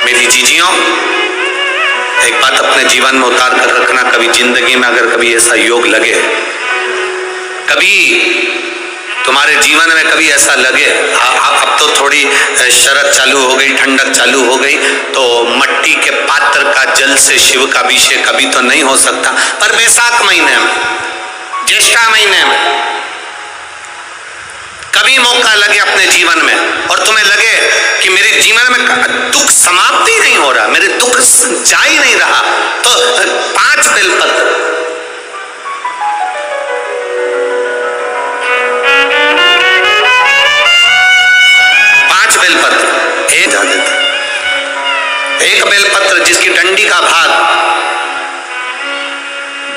मेरी जीजियों, एक बात अपने जीवन में उतार कर रखना, कभी जिंदगी में अगर कभी ऐसा योग लगे, कभी तुम्हारे जीवन में कभी ऐसा लगे, अब तो थोड़ी शरद चालू हो गई, ठंडक चालू हो गई, तो मट्टी के पात्र का जल से शिव का अभिषेक कभी तो नहीं हो सकता, पर बैसाख महीने में, ज्येष्ठा महीने में कभी मौका लगे अपने जीवन में और तुम्हें लगे कि मेरे जीवन में दुख समाप्त ही नहीं हो रहा, मेरे दुख जा ही नहीं रहा, तो 5 बेलपत्र, एक बेलपत्र जिसकी डंडी का भाग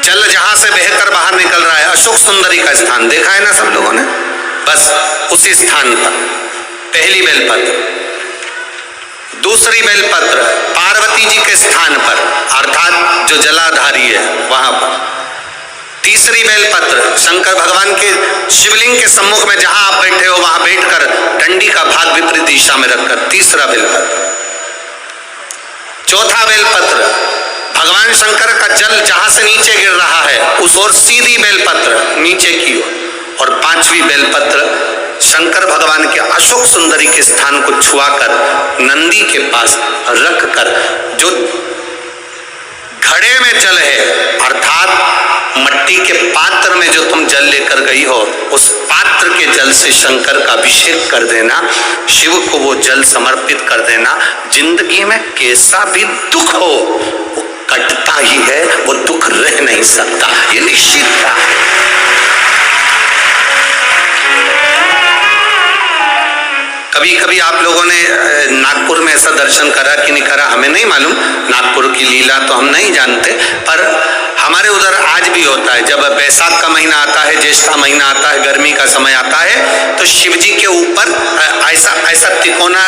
जल जहां से बहकर बाहर निकल रहा है, अशोक सुंदरी का स्थान देखा है ना सब लोगों ने, बस उसी स्थान पर पहली बेलपत्र। दूसरी बेलपत्र पार्वती जी के स्थान पर, अर्थात जो जलाधारी है वहां पर। तीसरी बेलपत्र शंकर भगवान के शिवलिंग के सम्मुख में जहां आप बैठे हो वहां बैठकर डंडी का भाग विपरीत दिशा में रखकर, तीसरा बेलपत्र। चौथा बेलपत्र भगवान शंकर का जल जहां से नीचे गिर रहा है उस ओर सीधी बेलपत्र नीचे की ओर, और 5वीं बेलपत्र शंकर भगवान के अशोक सुंदरी के स्थान को छुआकर नंदी के पास रखकर, जो घड़े में जल है अर्थात मट्टी के पात्र में जो तुम जल लेकर गई हो, उस पात्र के जल से शंकर का अभिषेक कर देना, शिव को वो जल समर्पित कर देना। जिंदगी में कैसा भी दुख हो वो कटता ही है, वो दुख रह नहीं सकता, ये निश्चित था। कभी कभी आप लोगों ने नागपुर में ऐसा दर्शन करा कि नहीं करा हमें नहीं मालूम, नागपुर की लीला तो हम नहीं जानते, पर हमारे उधर आज भी होता है। जब बैसाख का महीना आता है, ज्येष्ठा महीना आता है, गर्मी का समय आता है, तो शिव जी के ऊपर ऐसा तिकोना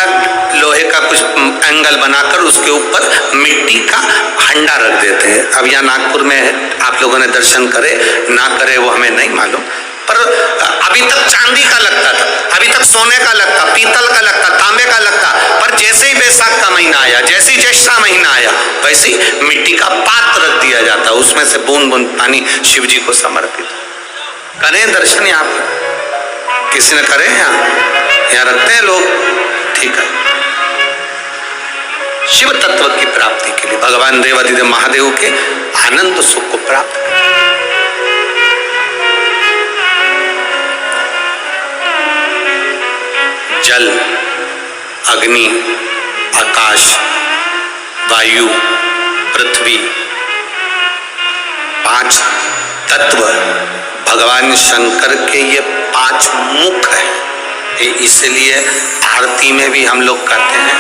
लोहे का कुछ एंगल बनाकर उसके ऊपर मिट्टी का हंडा रख देते हैं। अब यहाँ नागपुर में आप लोगों ने दर्शन करे ना करे वो हमें नहीं मालूम, पर अभी तक चांदी का लगता था, अभी तक सोने का लगता, पीतल का लगता, तांबे का लगता, पर जैसे ही बैसाख का महीना आया, जैसे ही ज्येष्ठा महीना आया, वैसे ही मिट्टी का पात्र रख दिया जाता, उसमें से बूंद बूंद पानी शिव जी को समर्पित। करें दर्शन यहाँ पर, किसी ने करे यहाँ रखते हैं लोग, ठीक है। शिव तत्व की प्राप्ति के लिए भगवान देवाधिदेव महादेव के आनंद सुख को प्राप्त करें। जल, अग्नि, आकाश, वायु, पृथ्वी, 5 तत्व भगवान शंकर के ये 5 मुख है। इसलिए आरती में भी हम लोग कहते हैं